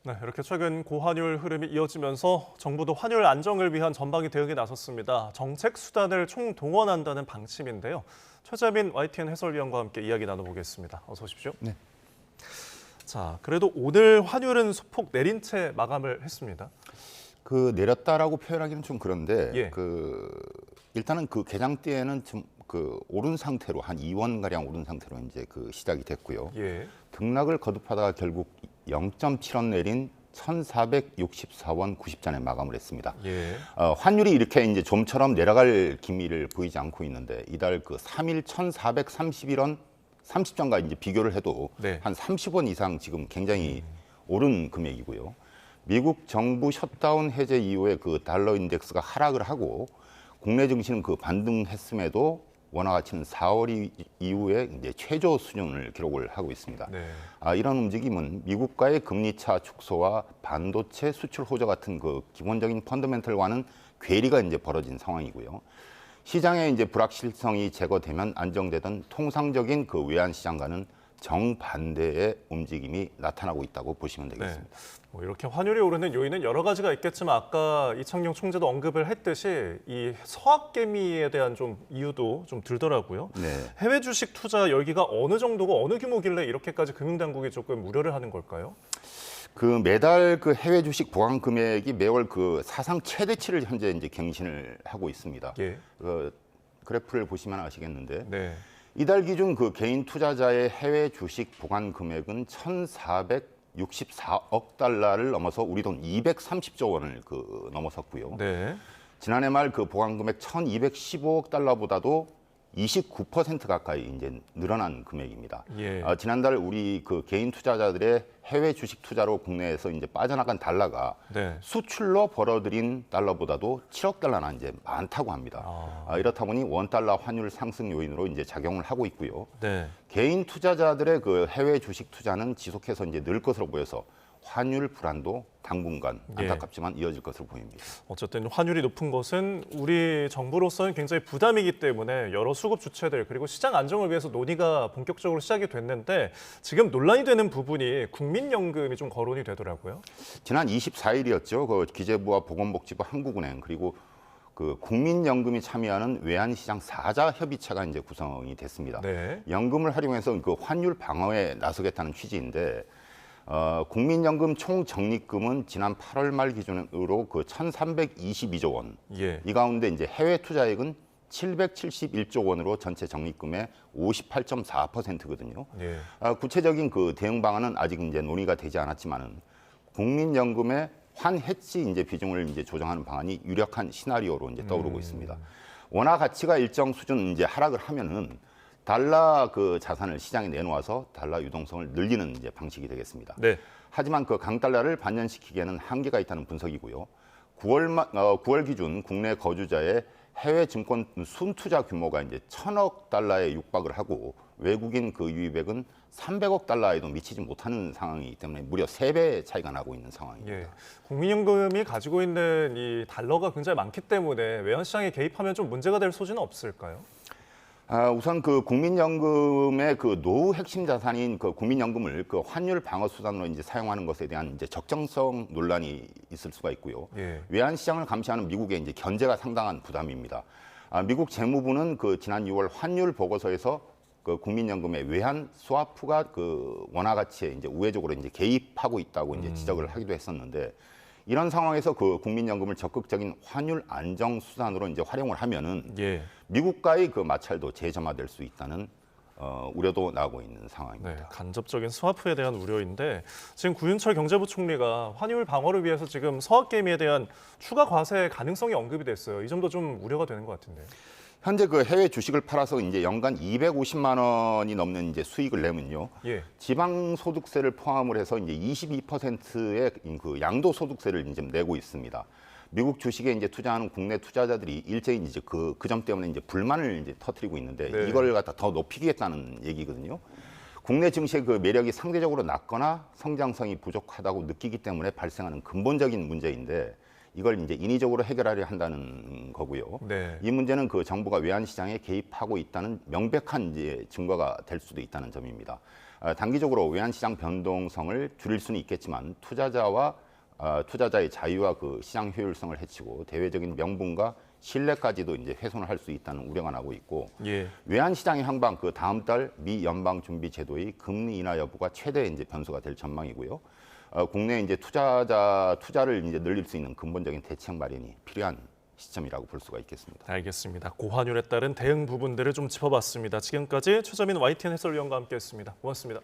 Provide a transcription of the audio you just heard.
네, 이렇게 최근 고환율 흐름이 이어지면서 정부도 환율 안정을 위한 전방위 대응에 나섰습니다. 정책 수단을 총동원한다는 방침인데요. 최재민 YTN 해설위원과 함께 이야기 나눠보겠습니다. 어서 오십시오. 네. 자, 그래도 오늘 환율은 소폭 내린 채 마감을 했습니다. 내렸다라고 표현하기는 좀 그런데 예. 일단은 개장대에는 좀 오른 상태로 한 2원 가량 오른 상태로 이제 시작이 됐고요. 예. 등락을 거듭하다가 결국 0.7원 내린 1,464원 90전에 마감을 했습니다. 예. 환율이 이렇게 이제 좀처럼 내려갈 기미를 보이지 않고 있는데 이달 3일 1,431원 30전과 이제 비교를 해도 네. 한 30원 이상 지금 굉장히 오른 금액이고요. 미국 정부 셧다운 해제 이후에 달러 인덱스가 하락을 하고 국내 증시는 반등했음에도 원화 가치는 4월 이후에 이제 최저 수준을 기록을 하고 있습니다. 네. 이런 움직임은 미국과의 금리차 축소와 반도체 수출 호조 같은 기본적인 펀더멘털과는 괴리가 이제 벌어진 상황이고요. 시장의 이제 불확실성이 제거되면 안정되던 통상적인 외환 시장과는 정반대의 움직임이 나타나고 있다고 보시면 되겠습니다. 네. 이렇게 환율이 오르는 요인은 여러 가지가 있겠지만 아까 이창용 총재도 언급을 했듯이 이 서학개미에 대한 좀 이유도 좀 들더라고요. 네. 해외 주식 투자 열기가 어느 정도고 어느 규모길래 이렇게까지 금융당국이 조금 우려를 하는 걸까요? 매달 해외 주식 보관 금액이 매월 사상 최대치를 현재 이제 경신을 하고 있습니다. 예. 그래프를 보시면 아시겠는데 네. 이달 기준 개인 투자자의 해외 주식 보관 금액은 1,464억 달러를 넘어서 우리 돈 230조 원을 넘어섰고요. 네. 지난해 말 보관 금액 1,215억 달러보다도 29% 가까이 이제 늘어난 금액입니다. 예. 지난달 우리 개인 투자자들의 해외 주식 투자로 국내에서 이제 빠져나간 달러가 네. 수출로 벌어들인 달러보다도 7억 달러나 이제 많다고 합니다. 이렇다 보니 원 달러 환율 상승 요인으로 이제 작용을 하고 있고요. 네. 개인 투자자들의 해외 주식 투자는 지속해서 이제 늘 것으로 보여서 환율 불안도 당분간 안타깝지만 이어질 것으로 보입니다. 어쨌든 환율이 높은 것은 우리 정부로서는 굉장히 부담이기 때문에 여러 수급 주체들 그리고 시장 안정을 위해서 논의가 본격적으로 시작이 됐는데 지금 논란이 되는 부분이 국민연금이 좀 거론이 되더라고요. 지난 24일이었죠. 기재부와 보건복지부, 한국은행 그리고 국민연금이 참여하는 외환시장 4자 협의체가 이제 구성이 됐습니다. 네. 연금을 활용해서 환율 방어에 나서겠다는 취지인데 국민연금 총 적립금은 지난 8월 말 기준으로 1,322조 원. 예. 이 가운데 이제 해외 투자액은 771조 원으로 전체 적립금의 58.4%거든요. 예. 구체적인 대응 방안은 아직 이제 논의가 되지 않았지만은 국민연금의 환해지 이제 비중을 이제 조정하는 방안이 유력한 시나리오로 이제 떠오르고 있습니다. 원화 가치가 일정 수준 이제 하락을 하면은 달러 자산을 시장에 내놓아서 달러 유동성을 늘리는 이제 방식이 되겠습니다. 네. 하지만 강달러를 반전시키기에는 한계가 있다는 분석이고요. 9월 기준 국내 거주자의 해외 증권 순투자 규모가 이제 1,000억 달러에 육박을 하고 외국인 유입액은 300억 달러에도 미치지 못하는 상황이기 때문에 무려 3배 차이가 나고 있는 상황입니다. 예. 국민연금이 가지고 있는 이 달러가 굉장히 많기 때문에 외환시장에 개입하면 좀 문제가 될 소지는 없을까요? 우선 국민연금의 노후 핵심 자산인 국민연금을 환율 방어 수단으로 이제 사용하는 것에 대한 이제 적정성 논란이 있을 수가 있고요. 예. 외환 시장을 감시하는 미국의 이제 견제가 상당한 부담입니다. 미국 재무부는 지난 6월 환율 보고서에서 국민연금의 외환 스와프가 원화 가치에 이제 우회적으로 이제 개입하고 있다고 이제 지적을 하기도 했었는데 이런 상황에서 국민연금을 적극적인 환율 안정 수단으로 이제 활용을 하면은 예. 미국과의 마찰도 재점화될 수 있다는 우려도 나오고 있는 상황입니다. 네, 간접적인 스와프에 대한 우려인데 지금 구윤철 경제부총리가 환율 방어를 위해서 지금 서학개미에 대한 추가 과세 가능성이 언급이 됐어요. 이 점도 좀 우려가 되는 것 같은데요. 현재 해외 주식을 팔아서 이제 연간 250만 원이 넘는 이제 수익을 내면요. 예. 지방소득세를 포함을 해서 이제 22%의 양도소득세를 이제 내고 있습니다. 미국 주식에 이제 투자하는 국내 투자자들이 일제히 이제 그 점 때문에 이제 불만을 이제 터뜨리고 있는데 네. 이걸 갖다 더 높이겠다는 얘기거든요. 국내 증시의 매력이 상대적으로 낮거나 성장성이 부족하다고 느끼기 때문에 발생하는 근본적인 문제인데 이걸 이제 인위적으로 해결하려 한다는 거고요. 네. 이 문제는 정부가 외환 시장에 개입하고 있다는 명백한 이제 증거가 될 수도 있다는 점입니다. 단기적으로 외환시장 변동성을 줄일 수는 있겠지만 투자자의 자유와 그 시장 효율성을 해치고 대외적인 명분과 신뢰까지도 이제 훼손을 할 수 있다는 우려가 나고 있고 예. 외환시장의 향방 그 다음 달 미 연방준비제도의 금리 인하 여부가 최대 이제 변수가 될 전망이고요. 국내 이제 투자를 이제 늘릴 수 있는 근본적인 대책 마련이 필요한 시점이라고 볼 수가 있겠습니다. 알겠습니다. 고환율에 따른 대응 부분들을 좀 짚어봤습니다. 지금까지 최저민 YTN 해설위원과 함께했습니다. 고맙습니다.